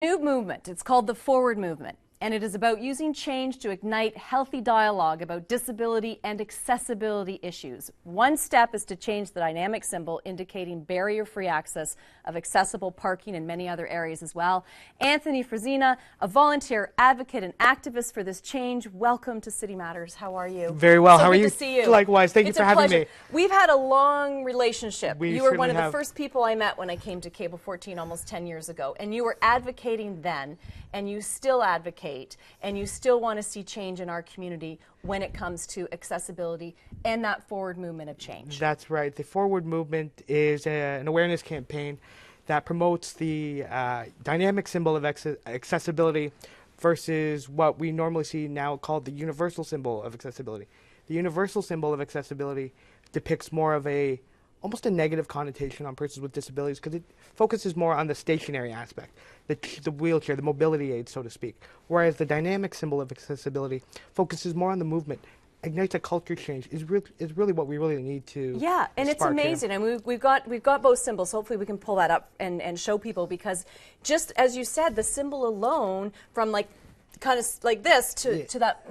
New movement. It's called the Forward Movement, and it is about using change to ignite healthy dialogue about disability and accessibility issues. One step is to change the dynamic symbol indicating barrier-free access of accessible parking in many other areas as well. Anthony Frisina, a volunteer advocate and activist for this change, welcome to City Matters. How are you? Very well. So How are good you? To see you. Likewise. Thank you for having me. We've had a long relationship. We you were one of the have. first people I met when I came to Cable 14 almost 10 years ago, and you were advocating then, and you still advocate, and you still want to see change in our community when it comes to accessibility and that forward movement of change. That's right. The Forward Movement is an awareness campaign that promotes the dynamic symbol of accessibility versus what we normally see now called the universal symbol of accessibility. The universal symbol of accessibility depicts more of almost a negative connotation on persons with disabilities because it focuses more on the stationary aspect, the wheelchair, the mobility aid, so to speak. Whereas the dynamic symbol of accessibility focuses more on the movement, ignites a culture change, is really what we really need to. Yeah, and it's amazing. Here. And we've got both symbols. Hopefully we can pull that up and show people, because just as you said, the symbol alone, from like kind of like this to that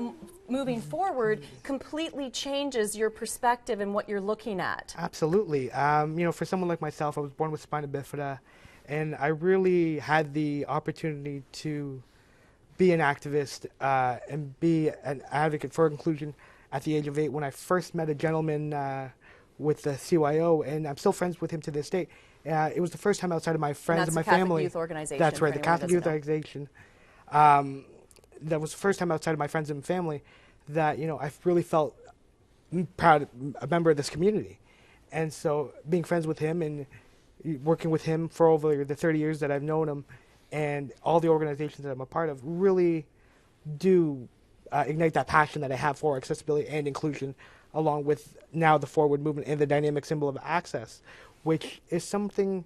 moving forward, completely changes your perspective and what you're looking at. Absolutely. You know, for someone like myself, I was born with spina bifida, and I really had the opportunity to be an activist and be an advocate for inclusion at the age of 8 when I first met a gentleman with the CYO, and I'm still friends with him to this day. It was the first time outside of my friends and my Catholic family. Youth Organization. That's right, the Catholic Youth Organization. That was the first time outside of my friends and family that, you know, I really felt proud, a member of this community. And so being friends with him and working with him for over the 30 years that I've known him, and all the organizations that I'm a part of really do ignite that passion that I have for accessibility and inclusion, along with now the Forward Movement and the dynamic symbol of access, which is something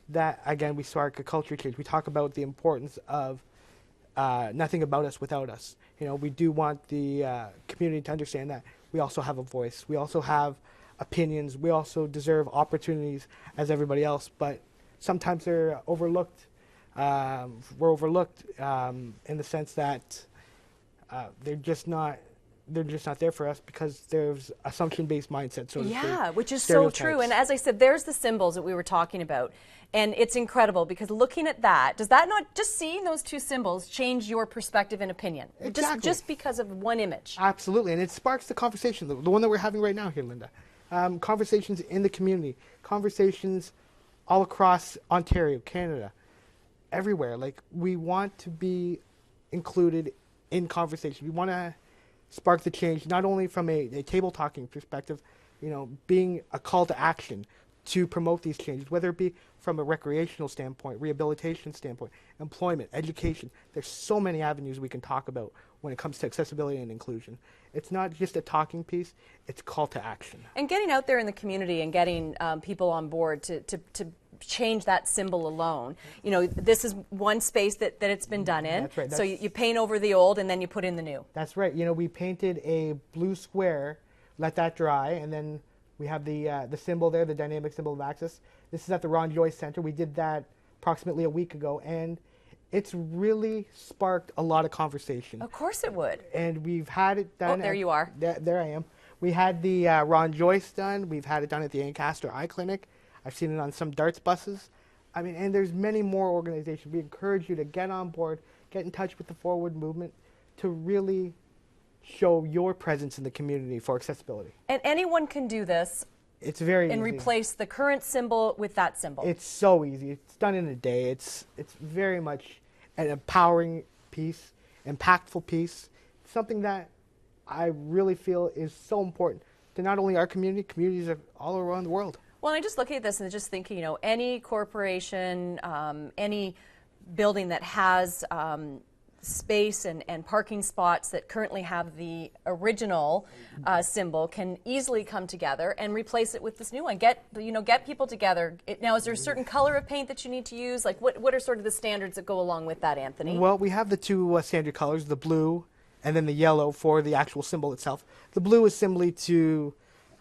that, again, we spark a culture change. We talk about the importance of nothing about us without us. You know, we do want the community to understand that we also have a voice. We also have opinions. We also deserve opportunities as everybody else, but sometimes they're overlooked. We're overlooked in the sense that they're just not there for us because there's assumption-based mindset, so to speak. Yeah, which is so true. And as I said, there's the symbols that we were talking about. And it's incredible because looking at that, does that not, just seeing those two symbols, change your perspective and opinion? Exactly. Just because of one image. Absolutely. And it sparks the conversation, the one that we're having right now here, Linda. Conversations in the community, conversations all across Ontario, Canada, everywhere. Like, we want to be included in conversation. We want to spark the change, not only from a table talking perspective, you know, being a call to action to promote these changes, whether it be from a recreational standpoint, rehabilitation standpoint, employment, education. There's so many avenues we can talk about when it comes to accessibility and inclusion. It's not just a talking piece, it's a call to action. And getting out there in the community and getting people on board to change that symbol alone. You know, this is one space that it's been done in. That's right. So you paint over the old and then you put in the new. That's right. You know, we painted a blue square, let that dry, and then we have the symbol there, the dynamic symbol of access. This is at the Ron Joyce Center. We did that approximately a week ago, and it's really sparked a lot of conversation. Of course it would. And we've had it done. Oh, there you are. There I am. We had the Ron Joyce done. We've had it done at the Ancaster Eye Clinic. I've seen it on some darts buses. I mean, and there's many more organizations. We encourage you to get on board, get in touch with the Forward Movement to really show your presence in the community for accessibility. And anyone can do this. It's very easy. And replace the current symbol with that symbol. It's so easy. It's done in a day. It's very much an empowering piece, impactful piece, something that I really feel is so important to not only our community, communities all around the world. Well, I just look at this and just think, you know, any corporation, any building that has space and parking spots that currently have the original symbol can easily come together and replace it with this new one. Get people together. Now, is there a certain color of paint that you need to use? Like, what are sort of the standards that go along with that, Anthony? Well, we have the two standard colors, the blue and then the yellow for the actual symbol itself. The blue is simply to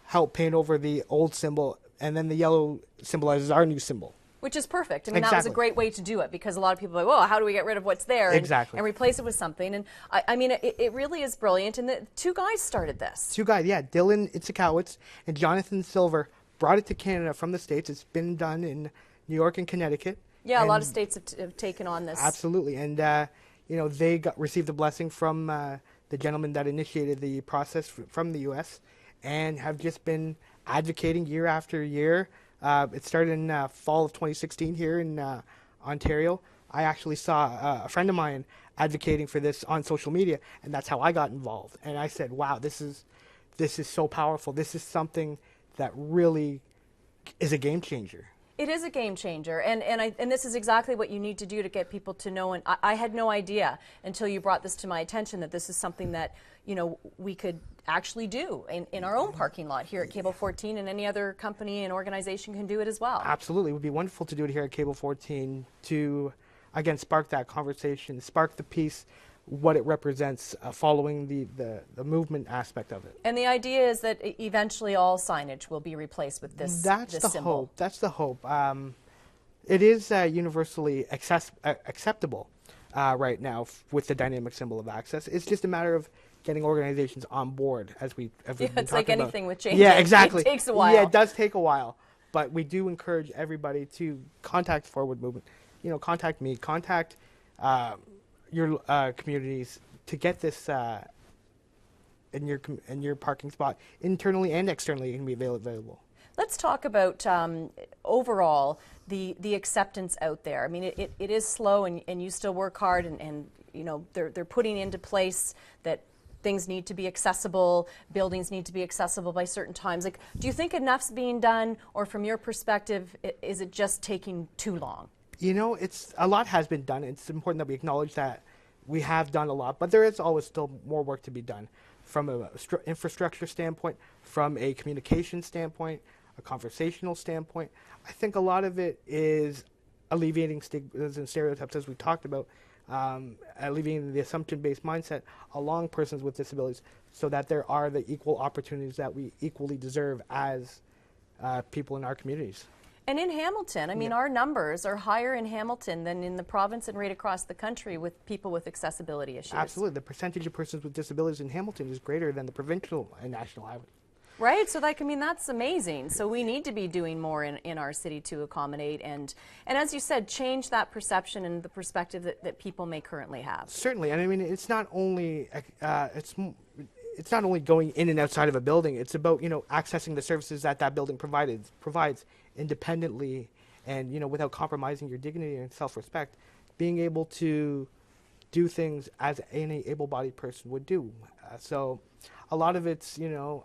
help paint over the old symbol, and then the yellow symbolizes our new symbol. Which is perfect. I mean, that was a great way to do it, because a lot of people are like, well, how do we get rid of what's there and replace it with something? And I mean, it really is brilliant. And the two guys started this. Two guys, yeah. Dylan Itzikowicz and Jonathan Silver brought it to Canada from the States. It's been done in New York and Connecticut. Yeah, a lot of states have taken on this. Absolutely. And, you know, they received a blessing from the gentleman that initiated the process from the U.S. and have just been advocating year after year. It started in fall of 2016 here in Ontario. I actually saw a friend of mine advocating for this on social media, and that's how I got involved. And I said, wow, this is so powerful. This is something that really is a game changer. It is a game changer, and this is exactly what you need to do to get people to know. And I had no idea until you brought this to my attention that this is something that, you know, we could actually do in our own parking lot here at Cable 14, and any other company and organization can do it as well. Absolutely. It would be wonderful to do it here at Cable 14 to, again, spark that conversation, spark the peace, what it represents, following the movement aspect of it. And the idea is that eventually all signage will be replaced with this symbol. That's the hope. It is universally acceptable right now with the dynamic symbol of access. It's just a matter of getting organizations on board, as we've been it's like talking anything about. with change. Yeah, exactly. It takes a while. Yeah, it does take a while. But we do encourage everybody to contact Forward Movement. You know, contact me, contact your communities to get this in your parking spot, internally and externally. It can be available. Let's talk about overall the acceptance out there. I mean, it is slow, and you still work hard, and you know they're putting into place that things need to be accessible, buildings need to be accessible by certain times. Like, do you think enough's being done, or from your perspective, is it just taking too long? You know, a lot has been done. It's important that we acknowledge that we have done a lot, but there is always still more work to be done from an infrastructure standpoint, from a communication standpoint, a conversational standpoint. I think a lot of it is alleviating stigmas and stereotypes, as we talked about, alleviating the assumption-based mindset along persons with disabilities, so that there are the equal opportunities that we equally deserve as people in our communities. And in Hamilton, I mean, our numbers are higher in Hamilton than in the province and right across the country with people with accessibility issues. Absolutely. The percentage of persons with disabilities in Hamilton is greater than the provincial and national average. Right, so like, I mean, that's amazing. So we need to be doing more in our city to accommodate and as you said, change that perception and the perspective that people may currently have. Certainly, and I mean, it's not only it's not only going in and outside of a building. It's about, you know, accessing the services that building provides independently, and, you know, without compromising your dignity and self-respect, being able to do things as any able-bodied person would do. So a lot of it's, you know,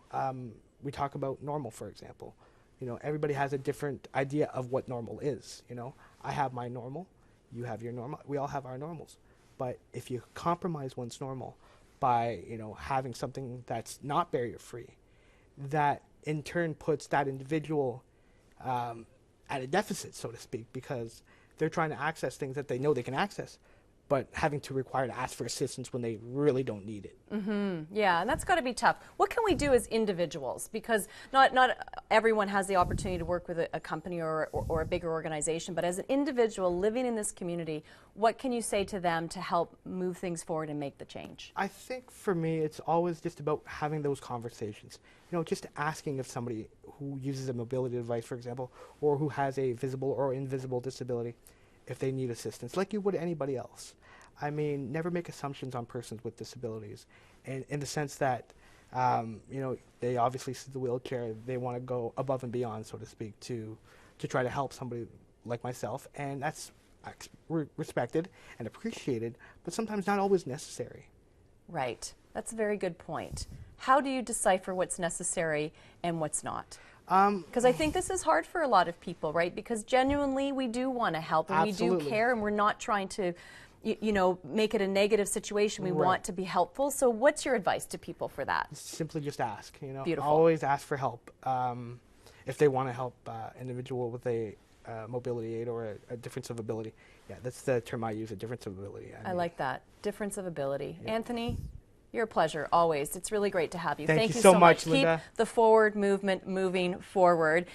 we talk about normal, for example. You know, everybody has a different idea of what normal is. You know, I have my normal, you have your normal, we all have our normals. But if you compromise one's normal by, you know, having something that's not barrier-free, that in turn puts that individual at a deficit, so to speak, because they're trying to access things that they know they can access, but having to require to ask for assistance when they really don't need it. Mm-hmm. Yeah, and that's got to be tough. What can we do as individuals? Because not everyone has the opportunity to work with a company or a bigger organization, but as an individual living in this community, what can you say to them to help move things forward and make the change? I think for me, it's always just about having those conversations. You know, just asking if somebody who uses a mobility device, for example, or who has a visible or invisible disability, if they need assistance, like you would anybody else. I mean, never make assumptions on persons with disabilities, and in the sense that, you know, they obviously see the wheelchair, they want to go above and beyond, so to speak, to try to help somebody like myself, and that's respected and appreciated, but sometimes not always necessary. Right. That's a very good point. How do you decipher what's necessary and what's not? Because I think this is hard for a lot of people, right? Because genuinely we do want to help and Absolutely. We do care, and we're not trying to, you know, make it a negative situation. We want to be helpful. So what's your advice to people for that? Simply just ask, you know. Beautiful. Always ask for help. If they want to help individual with a mobility aid or a difference of ability. Yeah, that's the term I use, a difference of ability. I like that. Difference of ability. Yeah. Anthony, you're a pleasure, always. It's really great to have you. Thank you so much, Linda. Keep the forward movement moving forward.